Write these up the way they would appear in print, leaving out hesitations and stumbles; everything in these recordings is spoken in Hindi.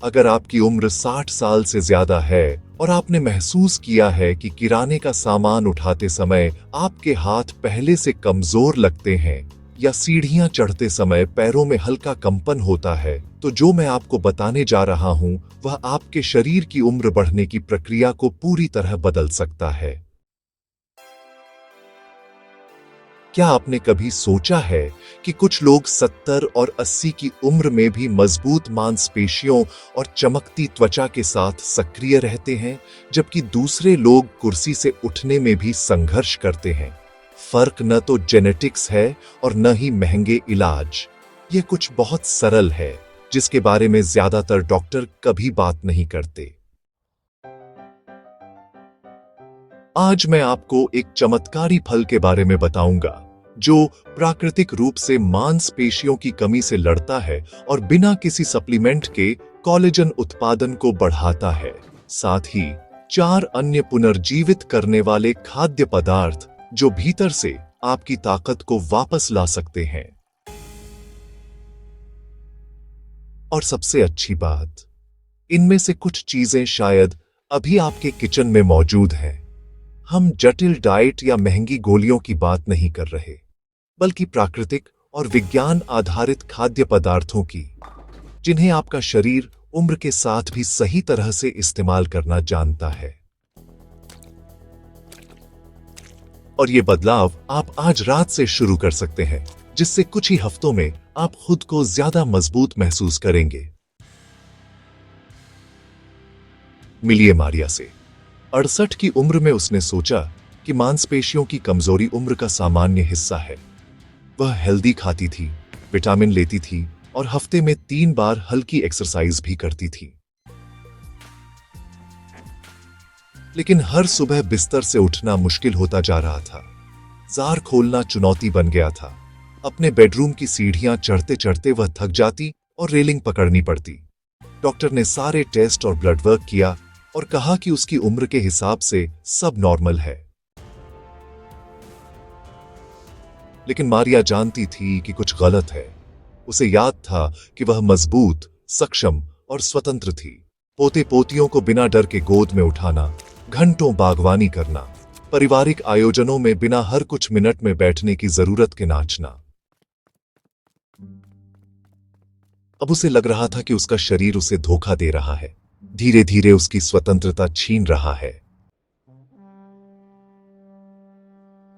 अगर आपकी उम्र 60 साल से ज्यादा है और आपने महसूस किया है कि किराने का सामान उठाते समय आपके हाथ पहले से कमजोर लगते हैं या सीढ़ियां चढ़ते समय पैरों में हल्का कंपन होता है, तो जो मैं आपको बताने जा रहा हूं वह आपके शरीर की उम्र बढ़ने की प्रक्रिया को पूरी तरह बदल सकता है। क्या आपने कभी सोचा है कि कुछ लोग 70 और 80 की उम्र में भी मजबूत मांसपेशियों और चमकती त्वचा के साथ सक्रिय रहते हैं, जबकि दूसरे लोग कुर्सी से उठने में भी संघर्ष करते हैं? फर्क न तो जेनेटिक्स है और न ही महंगे इलाज। यह कुछ बहुत सरल है जिसके बारे में ज्यादातर डॉक्टर कभी बात नहीं करते। आज मैं आपको एक चमत्कारी फल के बारे में बताऊंगा जो प्राकृतिक रूप से मांसपेशियों की कमी से लड़ता है और बिना किसी सप्लीमेंट के कोलेजन उत्पादन को बढ़ाता है। साथ ही 4 अन्य पुनर्जीवित करने वाले खाद्य पदार्थ जो भीतर से आपकी ताकत को वापस ला सकते हैं। और सबसे अच्छी बात, इनमें से कुछ चीजें शायद अभी आपके किचन में मौजूद हैं। हम जटिल डाइट या महंगी गोलियों की बात नहीं कर रहे, बल्कि प्राकृतिक और विज्ञान आधारित खाद्य पदार्थों की, जिन्हें आपका शरीर उम्र के साथ भी सही तरह से इस्तेमाल करना जानता है। और ये बदलाव आप आज रात से शुरू कर सकते हैं, जिससे कुछ ही हफ्तों में आप खुद को ज्यादा मजबूत महसूस करेंगे। मिलिए मारिया से। 68 की उम्र में उसने सोचा कि मांसपेशियों की कमजोरी उम्र का सामान्य हिस्सा है। वह हेल्दी खाती थी, विटामिन लेती थी और हफ्ते में 3 बार हल्की एक्सरसाइज भी करती थी। लेकिन हर सुबह बिस्तर से उठना मुश्किल होता जा रहा था। जार खोलना चुनौती बन गया था। अपने बेडरूम की सीढ़ियां चढ़ते चढ़ते वह थक जाती और रेलिंग पकड़नी पड़ती। डॉक्टर ने सारे टेस्ट और ब्लड वर्क किया और कहा कि उसकी उम्र के हिसाब से सब नॉर्मल है। लेकिन मारिया जानती थी कि कुछ गलत है। उसे याद था कि वह मजबूत, सक्षम और स्वतंत्र थी। पोते पोतियों को बिना डर के गोद में उठाना, घंटों बागवानी करना, पारिवारिक आयोजनों में बिना हर कुछ मिनट में बैठने की जरूरत के नाचना। अब उसे लग रहा था कि उसका शरीर उसे धोखा दे रहा है, धीरे धीरे उसकी स्वतंत्रता छीन रहा है।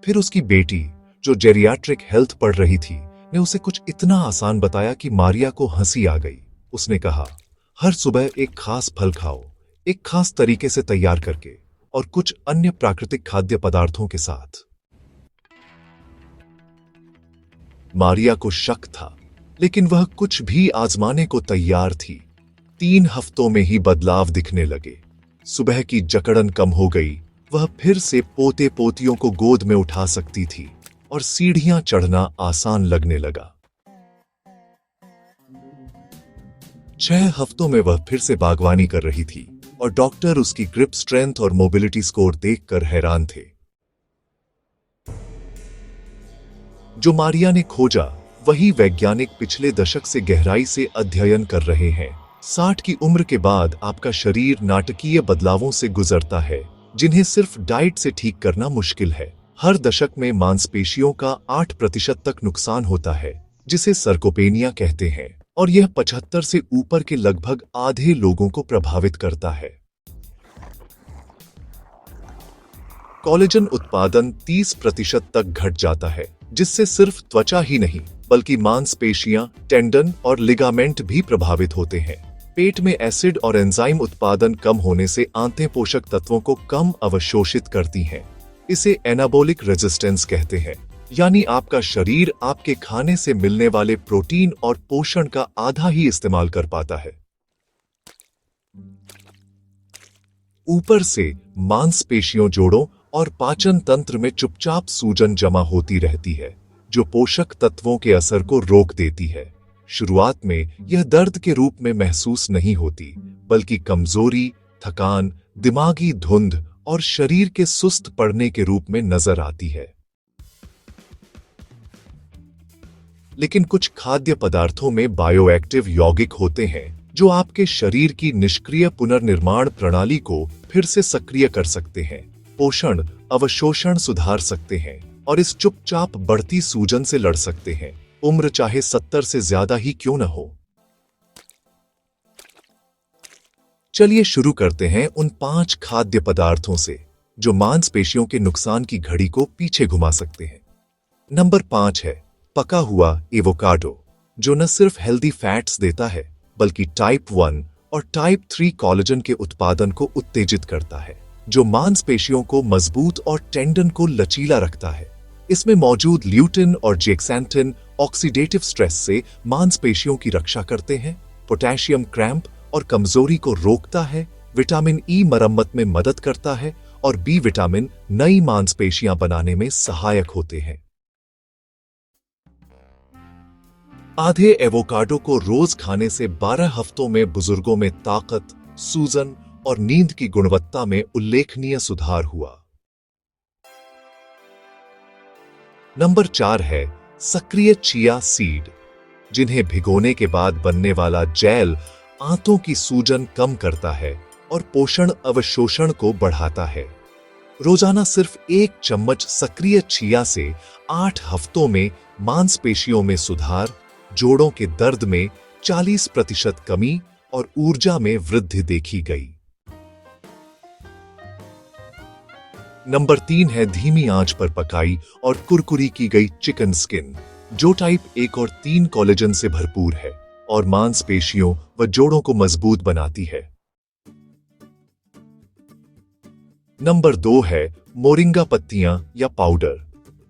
फिर उसकी बेटी, जो जेरियाट्रिक हेल्थ पढ़ रही थी, ने उसे कुछ इतना आसान बताया कि मारिया को हंसी आ गई। उसने कहा, हर सुबह एक खास फल खाओ, एक खास तरीके से तैयार करके और कुछ अन्य प्राकृतिक खाद्य पदार्थों के साथ। मारिया को शक था, लेकिन वह कुछ भी आजमाने को तैयार थी। 3 हफ्तों में ही बदलाव दिखने लगे। सुबह की जकड़न कम हो गई। वह फिर से पोते पोतियों को गोद में उठा सकती थी और सीढ़ियां चढ़ना आसान लगने लगा। 6 हफ्तों में वह फिर से बागवानी कर रही थी और डॉक्टर उसकी ग्रिप स्ट्रेंथ और मोबिलिटी स्कोर देखकर हैरान थे। जो मारिया ने खोजा, वही वैज्ञानिक पिछले दशक से गहराई से अध्ययन कर रहे हैं। 60 की उम्र के बाद आपका शरीर नाटकीय बदलावों से गुजरता है, जिन्हें सिर्फ डाइट से ठीक करना मुश्किल है। हर दशक में मांसपेशियों का 8% तक नुकसान होता है, जिसे सर्कोपेनिया कहते हैं, और यह 75 से ऊपर के लगभग आधे लोगों को प्रभावित करता है। कोलेजन उत्पादन 30% तक घट जाता है, जिससे सिर्फ त्वचा ही नहीं बल्कि मांसपेशियां, टेंडन और लिगामेंट भी प्रभावित होते हैं। पेट में एसिड और एंजाइम उत्पादन कम होने से आंतें पोषक तत्वों को कम अवशोषित करती हैं। इसे एनाबोलिक रेजिस्टेंस कहते हैं, यानी आपका शरीर आपके खाने से मिलने वाले प्रोटीन और पोषण का आधा ही इस्तेमाल कर पाता है। ऊपर से मांसपेशियों, जोड़ों और पाचन तंत्र में चुपचाप सूजन जमा होती रहती है, जो पोषक तत्वों के असर को रोक देती है। शुरुआत में यह दर्द के रूप में महसूस नहीं होती, बल्कि कमजोरी, थकान, दिमागी धुंध और शरीर के सुस्त पड़ने के रूप में नजर आती है। लेकिन कुछ खाद्य पदार्थों में बायोएक्टिव यौगिक होते हैं जो आपके शरीर की निष्क्रिय पुनर्निर्माण प्रणाली को फिर से सक्रिय कर सकते हैं, पोषण अवशोषण सुधार सकते हैं और इस चुपचाप बढ़ती सूजन से लड़ सकते हैं, उम्र चाहे 70 से ज्यादा ही क्यों न हो। चलिए शुरू करते हैं उन 5 खाद्य पदार्थों से जो मांसपेशियों के नुकसान की घड़ी को पीछे घुमा सकते हैं। नंबर 5 है पका हुआ एवोकाडो, जो न सिर्फ हेल्दी फैट्स देता है बल्कि टाइप 1 और टाइप 3 कोलेजन के उत्पादन को उत्तेजित करता है, जो मांसपेशियों को मजबूत और टेंडन को लचीला रखता है। इसमें मौजूद ल्यूटिन और जेक्सैंथिन ऑक्सीडेटिव स्ट्रेस से मांसपेशियों की रक्षा करते हैं, पोटेशियम क्रैम्प और कमजोरी को रोकता है, विटामिन ई मरम्मत में मदद करता है और बी विटामिन नई मांसपेशियां बनाने में सहायक होते हैं। आधे एवोकाडो को रोज खाने से 12 हफ्तों में बुजुर्गों में ताकत, सूजन और नींद की गुणवत्ता में उल्लेखनीय सुधार हुआ। नंबर 4 है सक्रिय चिया सीड, जिन्हें भिगोने के बाद बनने वाला जेल आंतों की सूजन कम करता है और पोषण अवशोषण को बढ़ाता है। रोजाना सिर्फ 1 चम्मच सक्रिय चिया से 8 हफ्तों में मांसपेशियों में सुधार, जोड़ों के दर्द में 40% कमी और ऊर्जा में वृद्धि देखी गई। नंबर 3 है धीमी आंच पर पकाई और कुरकुरी की गई चिकन स्किन, जो टाइप 1 और 3 कोलेजन से भरपूर है और मांसपेशियों व जोड़ों को मजबूत बनाती है। नंबर 2 है मोरिंगा पत्तियां या पाउडर,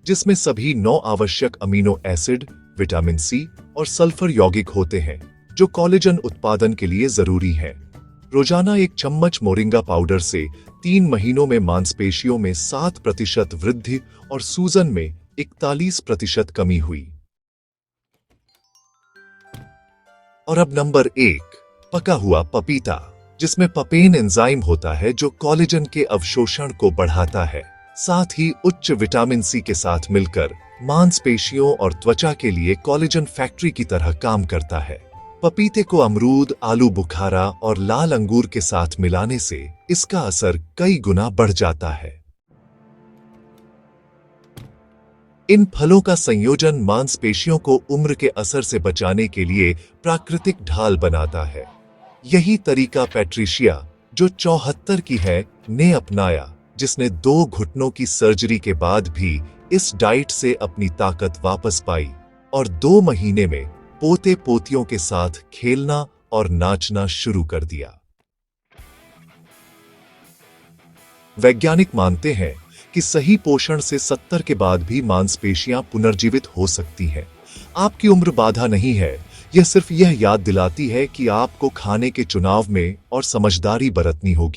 जिसमें सभी 9 आवश्यक अमीनो एसिड, विटामिन सी और सल्फर यौगिक होते हैं, जो कोलेजन उत्पादन के लिए जरूरी हैं। रोजाना 1 चम्मच मोरिंगा पाउडर से 3 महीनों में मांसपेशियों में 7% वृद्धि और सूजन में 41% कमी हुई। और अब नंबर 1 पका हुआ पपीता, जिसमें पपेन एंजाइम होता है जो कोलेजन के अवशोषण को बढ़ाता है, साथ ही उच्च विटामिन सी के साथ मिलकर मांसपेशियों और त्वचा के लिए कोलेजन फैक्ट्री की तरह काम करता है। पपीते को अमरूद, आलू बुखारा और लाल अंगूर के साथ मिलाने से इसका असर कई गुना बढ़ जाता है। इन फलों का संयोजन मांसपेशियों को उम्र के असर से बचाने के लिए प्राकृतिक ढाल बनाता है। यही तरीका पैट्रिशिया, जो 74 की है, ने अपनाया, जिसने 2 घुटनों की सर्जरी के बाद भी इस डाइट से अपनी ताकत वापस पाई और 2 महीने में पोते पोतियों के साथ खेलना और नाचना शुरू कर दिया। वैज्ञानिक मानते हैं कि सही पोषण से 70 के बाद भी मांसपेशियां पुनर्जीवित हो सकती हैं। आपकी उम्र बाधा नहीं है, यह सिर्फ यह याद दिलाती है कि आपको खाने के चुनाव में और समझदारी बरतनी होगी।